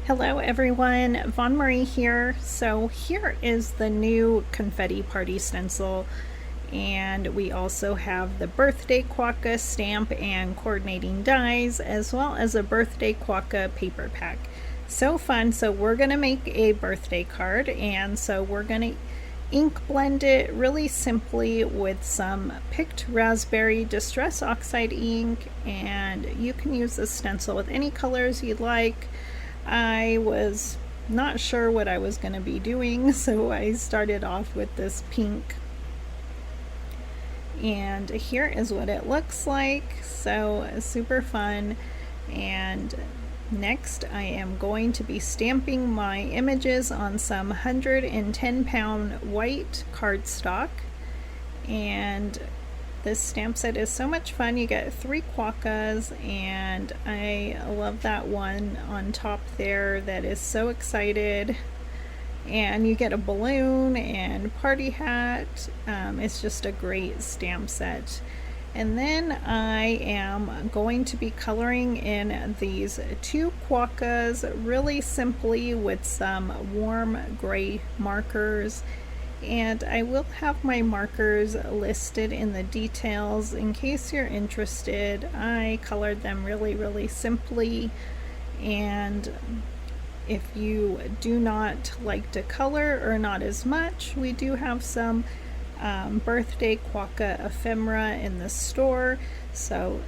Hello everyone, Von Marie here. So here is the new Confetti Party stencil, and we also have the Birthday Quokka stamp and coordinating dies, as well as a Birthday Quokka paper pack. So fun. So we're going to make a birthday card, and so we're going to ink blend it really simply with some picked raspberry distress oxide ink, and you can use this stencil with any colors you'd like. I was not sure what I was going to be doing, so I started off with this pink. And here is what it looks like. So super fun. And next I am going to be stamping my images on some 110-pound white cardstock. And this stamp set is so much fun. You get 3 Quokkas, and I love that one on top there that is so excited. And you get a balloon and party hat. It's just a great stamp set. And then I am going to be coloring in these 2 Quokkas really simply with some warm gray markers. And I will have my markers listed in the details in case you're interested. I colored them really simply, and if you do not like to color or not as much, we do have some Birthday Quokka ephemera in the store, so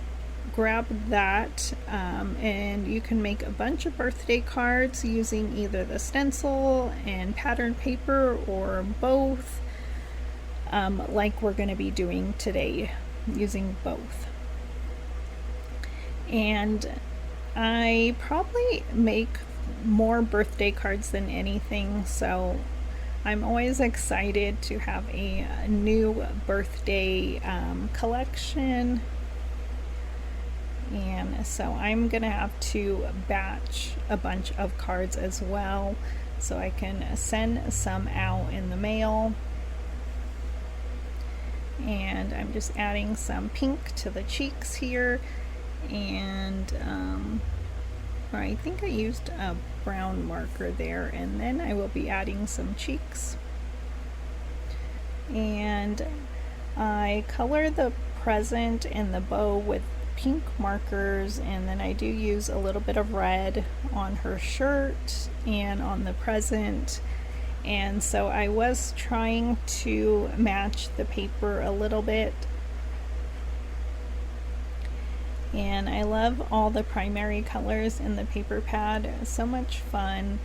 grab that, and you can make a bunch of birthday cards using either the stencil and pattern paper or both, like we're going to be doing today, using both. And I probably make more birthday cards than anything, so I'm always excited to have a new birthday collection. And so I'm gonna have to batch a bunch of cards as well, so I can send some out in the mail. And I'm just adding some pink to the cheeks here, and I think I used a brown marker there, and then I will be adding some cheeks. And I color the present and the bow with pink markers, and then I do use a little bit of red on her shirt and on the present. And so I was trying to match the paper a little bit. And I love all the primary colors in the paper pad. So much fun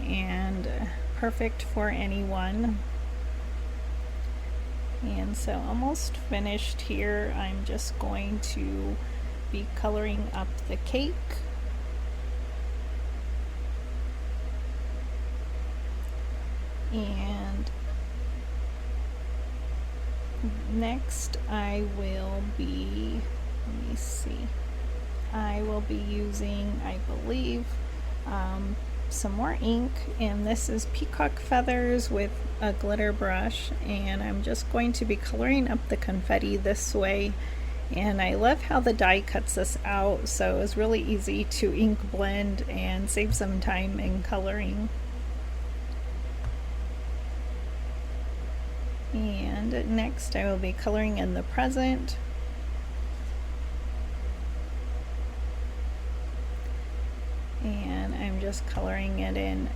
and perfect for anyone. And so almost finished here. I'm just going to be coloring up the cake. And next I will be, let me see, I will be using, I believe, some more ink, and this is Peacock feathers with a glitter brush, and I'm just going to be coloring up the confetti this way. And I love how the die cuts this out, so it's really easy to ink blend and save some time in coloring. And next I will be coloring in the present. And I'm just coloring it in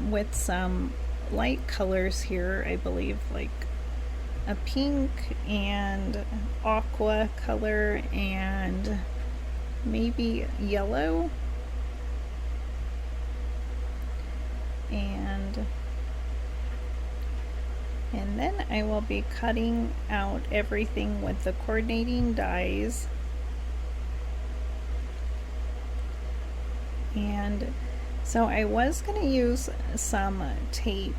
with some light colors here, I believe, like a pink and aqua color and maybe yellow. And then I will be cutting out everything with the coordinating dies. And so I was going to use some tape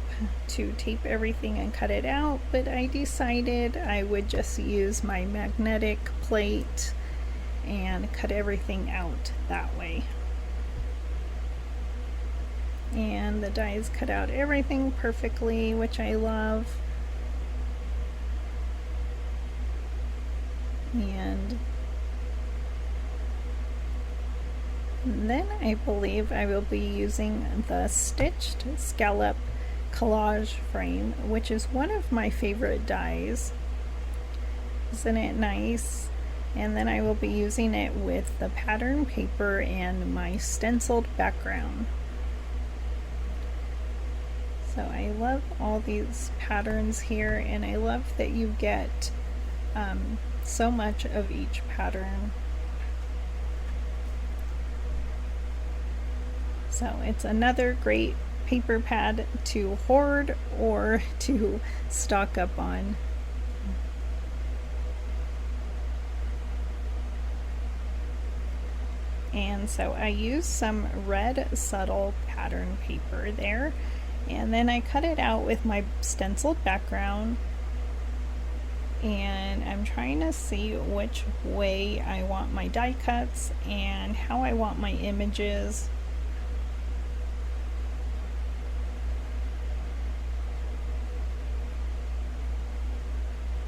to tape everything and cut it out, but I decided I would just use my magnetic plate and cut everything out that way. And the dies cut out everything perfectly, which I love. And And then I believe I will be using the stitched scallop collage frame, which is one of my favorite dies. Isn't it nice? And then I will be using it with the pattern paper and my stenciled background. So I love all these patterns here, and I love that you get so much of each pattern. So it's another great paper pad to hoard or to stock up on. And so I used some red subtle pattern paper there, and then I cut it out with my stenciled background, and I'm trying to see which way I want my die cuts and how I want my images.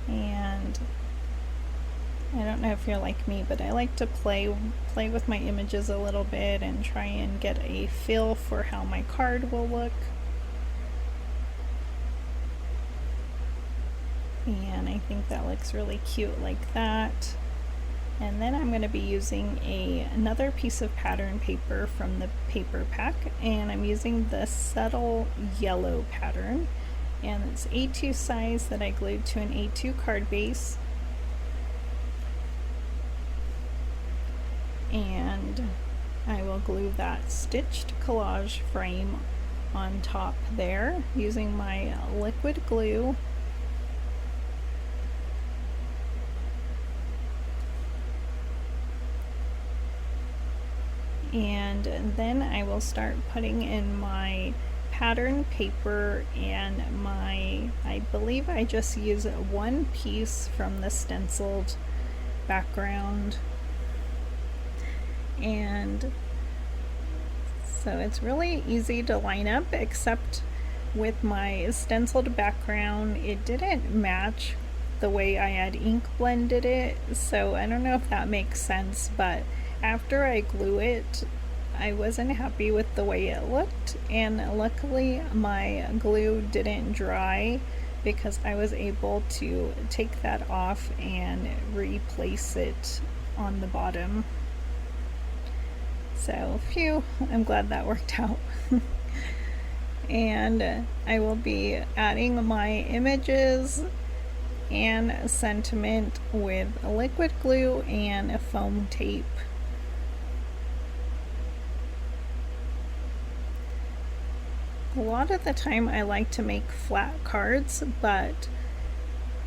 And I don't know if you're like me, but I like to play with my images a little bit and try and get a feel for how my card will look. And I think that looks really cute like that. And then I'm going to be using another piece of pattern paper from the paper pack, and I'm using the subtle yellow pattern, and it's A2 size that I glued to an A2 card base. And I will glue that stitched collage frame on top there using my liquid glue. And then I will start putting in my pattern paper and I believe I just use one piece from the stenciled background. And so it's really easy to line up, except with my stenciled background it didn't match the way I had ink blended it, so I don't know if that makes sense, but after I glue it I wasn't happy with the way it looked, and luckily my glue didn't dry because I was able to take that off and replace it on the bottom. So phew, I'm glad that worked out. And I will be adding my images and sentiment with liquid glue and foam tape. A lot of the time I like to make flat cards, but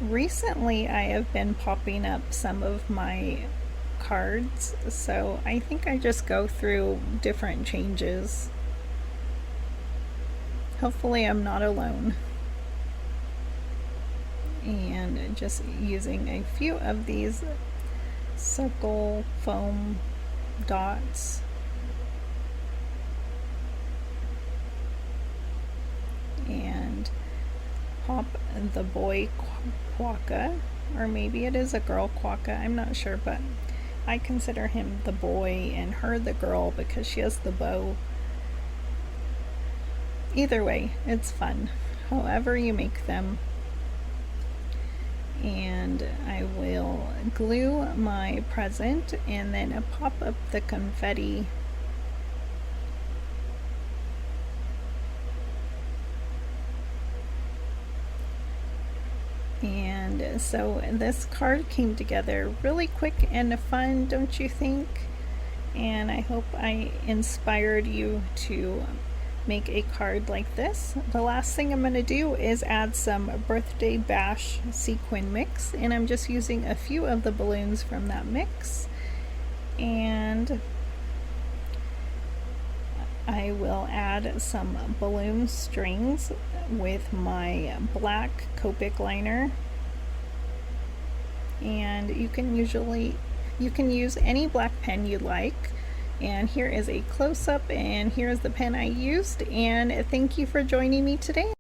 recently I have been popping up some of my cards, so I think I just go through different changes. Hopefully I'm not alone. And just using a few of these circle foam dots. And pop the boy Quokka, or maybe it is a girl Quokka, I'm not sure, but I consider him the boy and her the girl because she has the bow. Either way, it's fun, however you make them. And I will glue my present and then pop up the confetti. And so this card came together really quick and fun, don't you think? And I hope I inspired you to make a card like this. The last thing I'm going to do is add some Birthday Bash sequin mix, and I'm just using a few of the balloons from that mix. And I will add some balloon strings with my black Copic liner, and you can use any black pen you like. And here is a close-up, and here's the pen I used, and thank you for joining me today.